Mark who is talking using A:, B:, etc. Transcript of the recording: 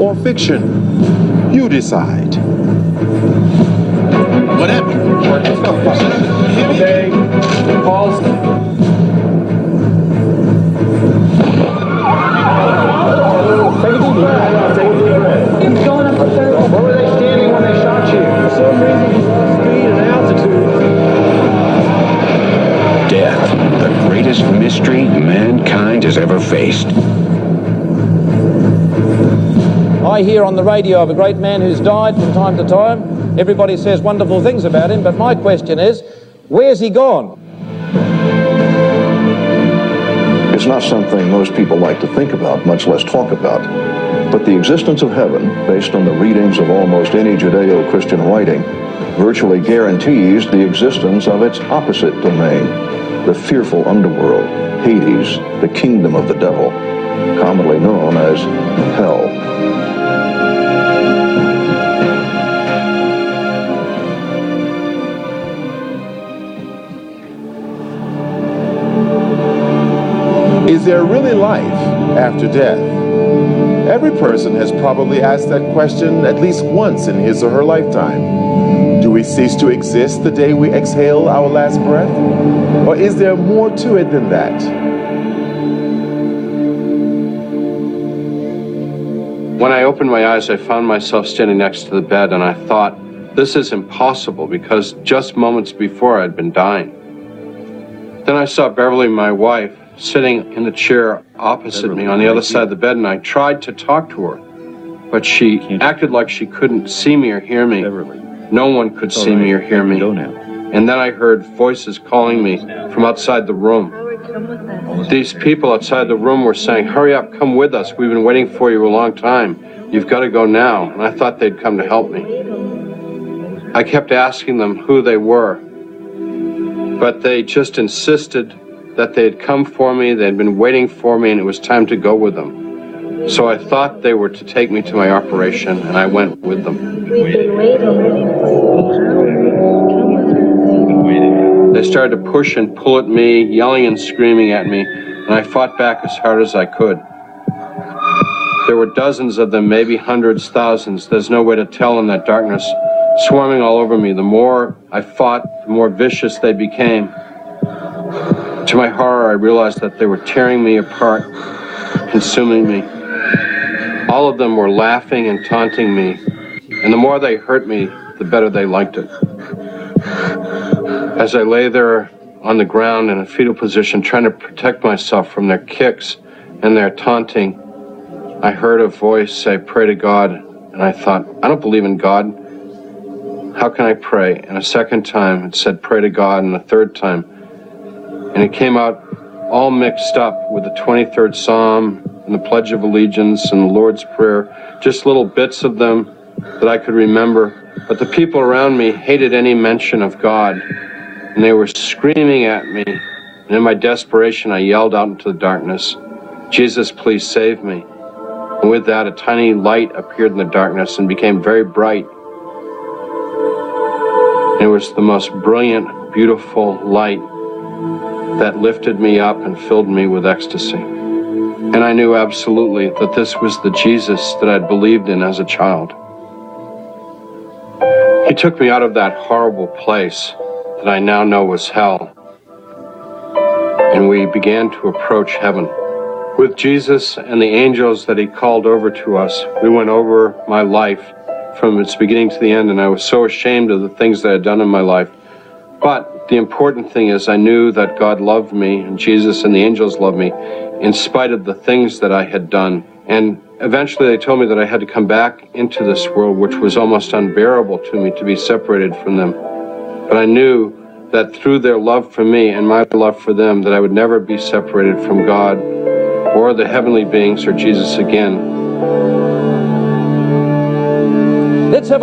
A: or fiction? You decide.
B: What happened?
C: Okay, pause. Take a deep breath. Take a deep breath. He's going up the third. Where were they standing when they shot you? For some reason, he lost speed and altitude.
D: Death, the greatest mystery mankind has ever faced.
E: I hear on the radio of a great man who's died from time to time. Everybody says wonderful things about him, but my question is, where's he gone?
F: It's not something most people like to think about, much less talk about. But the existence of heaven, based on the readings of almost any Judeo-Christian writing, virtually guarantees the existence of its opposite domain, the fearful underworld, Hades, the kingdom of the devil, commonly known as hell.
A: Is there really life after death? Every person has probably asked that question at least once in his or her lifetime. Do we cease to exist the day we exhale our last breath? Or is there more to it than that?
G: When I opened my eyes, I found myself standing next to the bed, and I thought, this is impossible, because just moments before I'd been dying. Then I saw Beverly, my wife, sitting in the chair opposite me on the other side of the bed, and I tried to talk to her, but she acted like she couldn't see me or hear me. No one could see me or hear me. And then I heard voices calling me from outside the room. These people outside the room were saying, hurry up, come with us. We've been waiting for you a long time. You've got to go now. And I thought they'd come to help me. I kept asking them who they were, but they just insisted that they had come for me, they had been waiting for me, and it was time to go with them. So I thought they were to take me to my operation, and I went with them.
H: We've been waiting.
G: They started to push and pull at me, yelling and screaming at me, and I fought back as hard as I could. There were dozens of them, maybe hundreds, thousands. There's no way to tell in that darkness, swarming all over me. The more I fought, the more vicious they became. To my horror, I realized that they were tearing me apart, consuming me. All of them were laughing and taunting me, and the more they hurt me, the better they liked it. As I lay there on the ground in a fetal position, trying to protect myself from their kicks and their taunting, I heard a voice say, pray to God, and I thought, I don't believe in God. How can I pray? And a second time, it said, pray to God, and a third time. And it came out all mixed up with the 23rd Psalm and the Pledge of Allegiance and the Lord's Prayer, just little bits of them that I could remember. But the people around me hated any mention of God, and they were screaming at me. And in my desperation, I yelled out into the darkness, Jesus, please save me. And with that, a tiny light appeared in the darkness and became very bright. It was the most brilliant, beautiful light that lifted me up and filled me with ecstasy. And I knew absolutely that this was the Jesus that I'd believed in as a child. He took me out of that horrible place that I now know was hell, and we began to approach heaven. With Jesus and the angels that he called over to us, we went over my life from its beginning to the end, and I was so ashamed of the things that I had done in my life. But the important thing is I knew that God loved me, and Jesus and the angels loved me, in spite of the things that I had done. And eventually they told me that I had to come back into this world, which was almost unbearable to me to be separated from them. But I knew that through their love for me and my love for them, that I would never be separated from God or the heavenly beings or Jesus again.
E: Let's have a